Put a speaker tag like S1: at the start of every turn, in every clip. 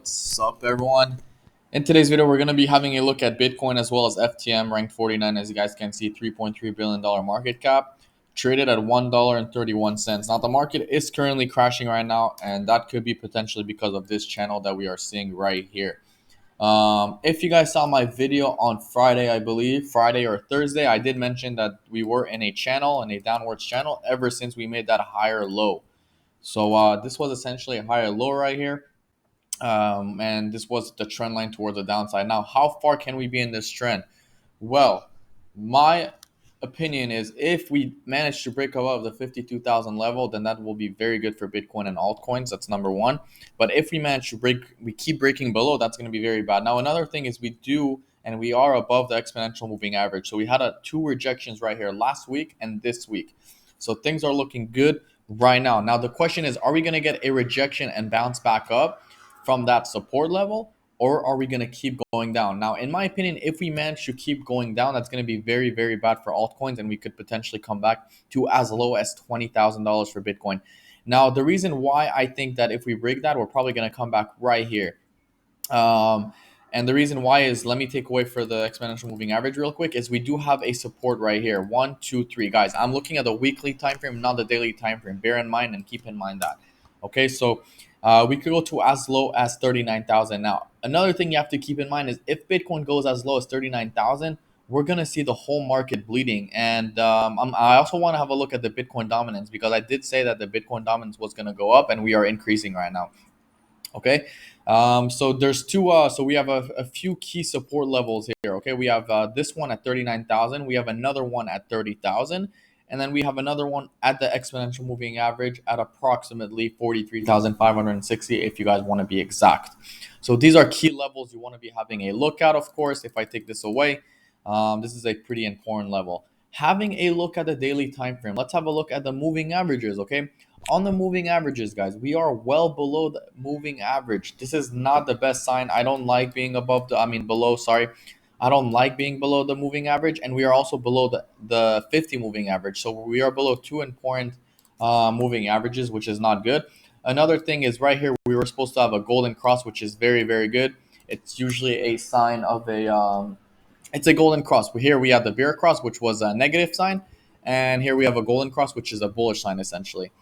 S1: What's up, everyone? In today's video, we're going to be having a look at Bitcoin as well as FTM, ranked 49, as you guys can see, $3.3 billion market cap, traded at $1.31. Now, the market is currently crashing right now, and that could be potentially because of this channel that we are seeing right here. If you guys saw my video on Friday, I believe, Friday or Thursday, I did mention that we were in a channel, in a downwards channel, ever since we made that higher low. So this was essentially a higher low right here, and this was the trend line towards the downside. Now, how far can we be in this trend? Well, my opinion is if we manage to break above the 52,000 level, then that will be very good for Bitcoin and altcoins. That's number one. But if we manage to we keep breaking below, that's going to be very bad. Now, another thing is we are above the exponential moving average. So we had two rejections right here last week and this week. So things are looking good right now. Now, the question is, are we going to get a rejection and bounce back up from that support level, or are we going to keep going down? Now, in my opinion, if we manage to keep going down, that's going to be very, very bad for altcoins, and we could potentially come back to as low as $20,000 for Bitcoin. Now, the reason why I think that if we break that, we're probably going to come back right here. And the reason why is, let me take away for the exponential moving average real quick, is we do have a support right here. 1, 2, 3. Guys, I'm looking at the weekly time frame, not the daily time frame. Bear in mind and keep in mind that. Okay, so we could go to as low as 39,000. Now, another thing you have to keep in mind is if Bitcoin goes as low as 39,000, we're going to see the whole market bleeding. And I also want to have a look at the Bitcoin dominance, because I did say that the Bitcoin dominance was going to go up, and we are increasing right now. Okay, so there's two. So we have a few key support levels here. Okay, we have this one at 39,000. We have another one at 30,000, and then we have another one at the exponential moving average at approximately 43,560. If you guys want to be exact, so these are key levels you want to be having a look at. Of course, if I take this away, this is a pretty important level. Having a look at the daily time frame. Let's have a look at the moving averages. Okay, on the moving averages, guys, we are well below the moving average. This is not the best sign. I don't like being below, sorry. I don't like being below the moving average, and we are also below the 50 moving average. So we are below two important moving averages, which is not good. Another thing is right here, we were supposed to have a golden cross, which is very, very good. It's usually a sign of it's a golden cross. Here we have the bear cross, which was a negative sign, and here we have a golden cross, which is a bullish sign, essentially.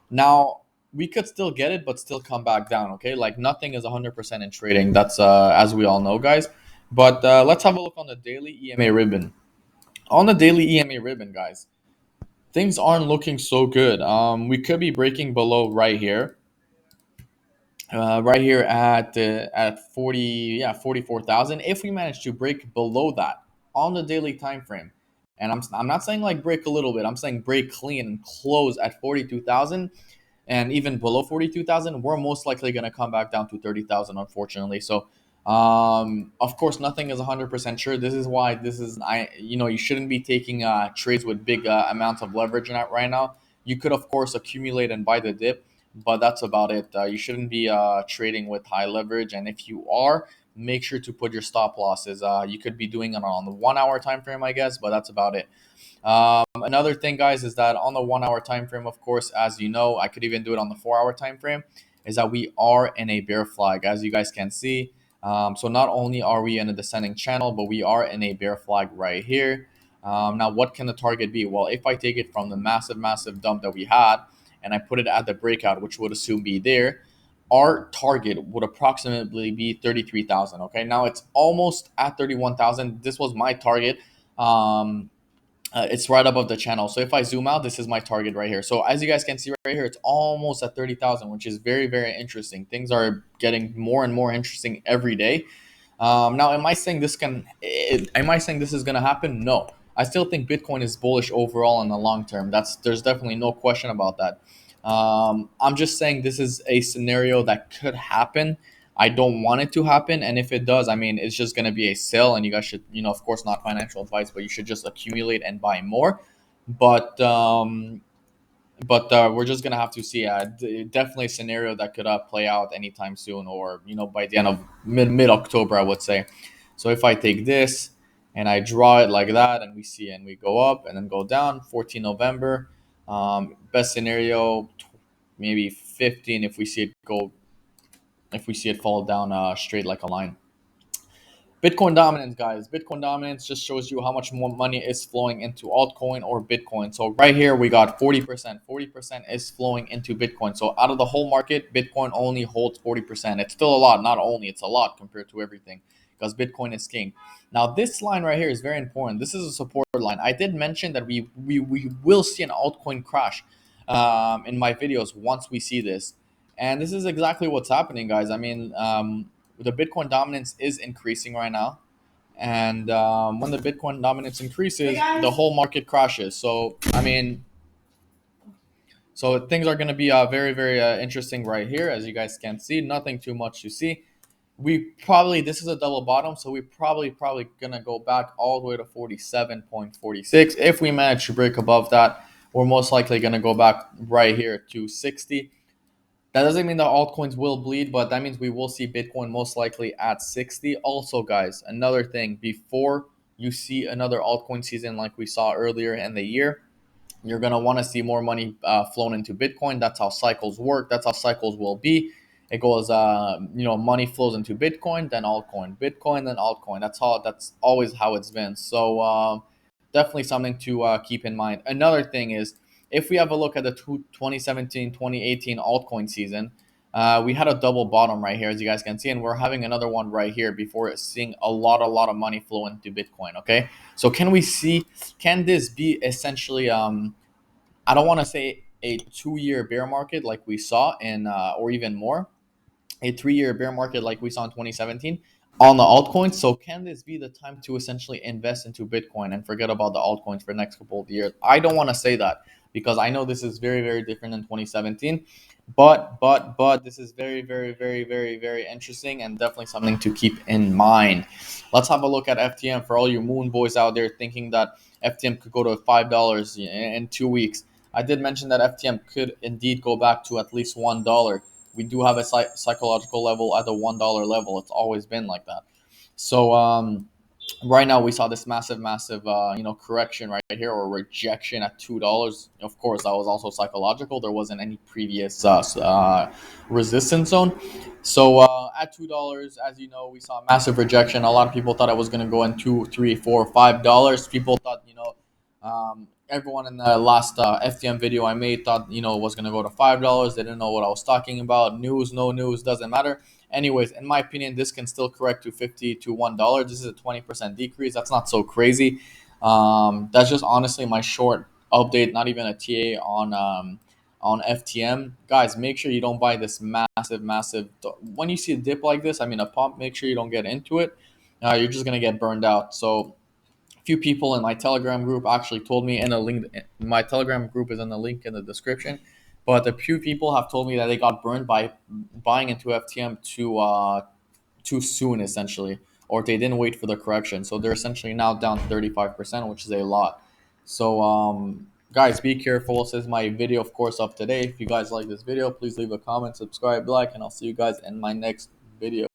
S1: Now, we could still get it, but still come back down. Okay, like nothing is 100% in trading. That's as we all know, guys. But let's have a look on the daily EMA ribbon. On the daily EMA ribbon, guys, things aren't looking so good. We could be breaking below right here at 44,000. If we manage to break below that on the daily time frame, and I'm not saying like break a little bit, I'm saying break clean and close at 42,000, and even below 42,000, we're most likely going to come back down to 30,000, unfortunately. So of course, nothing is 100% sure. This is why you shouldn't be taking trades with big amounts of leverage in that right now. You could, of course, accumulate and buy the dip, but that's about it. You shouldn't be trading with high leverage, and if you are, make sure to put your stop losses. You could be doing it on the 1 hour time frame, I guess, but that's about it. Another thing, guys, is that on the 1 hour time frame, of course, as you know, I could even do it on the 4 hour time frame, is that we are in a bear flag, as you guys can see. So not only are we in a descending channel, but we are in a bear flag right here. Now, what can the target be? Well, if I take it from the massive, massive dump that we had, and I put it at the breakout, which would assume be there, our target would approximately be 33,000. Okay, now it's almost at 31,000. This was my target. It's right above the channel. So if I zoom out, this is my target right here. So as you guys can see right here, it's almost at 30,000, which is very, very interesting. Things are getting more and more interesting every day. Now, am I saying this is going to happen? No. I still think Bitcoin is bullish overall in the long term. There's definitely no question about that. I'm just saying this is a scenario that could happen. I don't want it to happen, and if it does, I mean, it's just going to be a sale, and you guys should, of course, not financial advice, but you should just accumulate and buy more. But we're just gonna have to see. Definitely a scenario that could play out anytime soon, or by the end of mid October, I would say. So if I take this and I draw it like that, and we go up and then go down. 14 November, best scenario, maybe 15 if we see it go if we see it fall down straight like a line. Bitcoin dominance, guys. Bitcoin dominance just shows you how much more money is flowing into altcoin or Bitcoin. So right here we got 40%. 40% is flowing into Bitcoin. So out of the whole market, Bitcoin only holds 40%. It's still a lot, not only, it's a lot compared to everything because Bitcoin is king. Now this line right here is very important. This is a support line. I did mention that we will see an altcoin crash in my videos once we see this. And this is exactly what's happening, guys. I mean, the Bitcoin dominance is increasing right now. And when the Bitcoin dominance increases, the whole market crashes. So, I mean, so things are going to be very, very interesting right here. As you guys can see, nothing too much to see. We probably, this is a double bottom, so we probably gonna go back all the way to 47.46. If we manage to break above that, we're most likely gonna go back right here to 60. That doesn't mean that altcoins will bleed, but that means we will see Bitcoin most likely at 60. Also, guys, another thing, before you see another altcoin season like we saw earlier in the year, you're going to want to see more money flown into Bitcoin. That's how cycles work. That's how cycles will be. It goes, money flows into Bitcoin, then altcoin, Bitcoin, then altcoin. That's always how it's been. So definitely something to keep in mind. Another thing is, if we have a look at the 2017-2018 altcoin season, we had a double bottom right here, as you guys can see, and we're having another one right here before seeing a lot of money flow into Bitcoin. Okay, so can this be essentially I don't want to say a 2 year bear market like we saw in or even more, a 3 year bear market like we saw in 2017 on the altcoins. So can this be the time to essentially invest into Bitcoin and forget about the altcoins for the next couple of years? I don't want to say that because I know this is very, very different than 2017. But this is very, very, very, very, very interesting and definitely something to keep in mind. Let's have a look at FTM for all you moon boys out there thinking that FTM could go to $5 in 2 weeks. I did mention that FTM could indeed go back to at least $1. We do have a psychological level at the $1 level. It's always been like that. So right now we saw this massive correction right here or rejection at $2. Of course, that was also psychological. There wasn't any previous resistance zone. So at $2, as you know, we saw a massive rejection. A lot of people thought it was going to go in $2, $3, $4, $5. People thought, everyone in the last FTM video I made thought, it was going to go to $5. They didn't know what I was talking about. News, no news, doesn't matter. Anyways, in my opinion, this can still correct to 50 to $1. This is a 20% decrease. That's not so crazy. That's just honestly my short update, not even a TA on FTM. Guys, make sure you don't buy this massive. When you see a dip like this, I mean a pump, make sure you don't get into it. You're just gonna get burned out. So few people in my Telegram group actually told me, in a link, my Telegram group is in the link in the description, but a few people have told me that they got burned by buying into FTM too soon, essentially, or they didn't wait for the correction. So they're essentially now down 35%, which is a lot. So guys, be careful. This is my video, of course, of today. If you guys like this video, please leave a comment, subscribe, like, and I'll see you guys in my next video.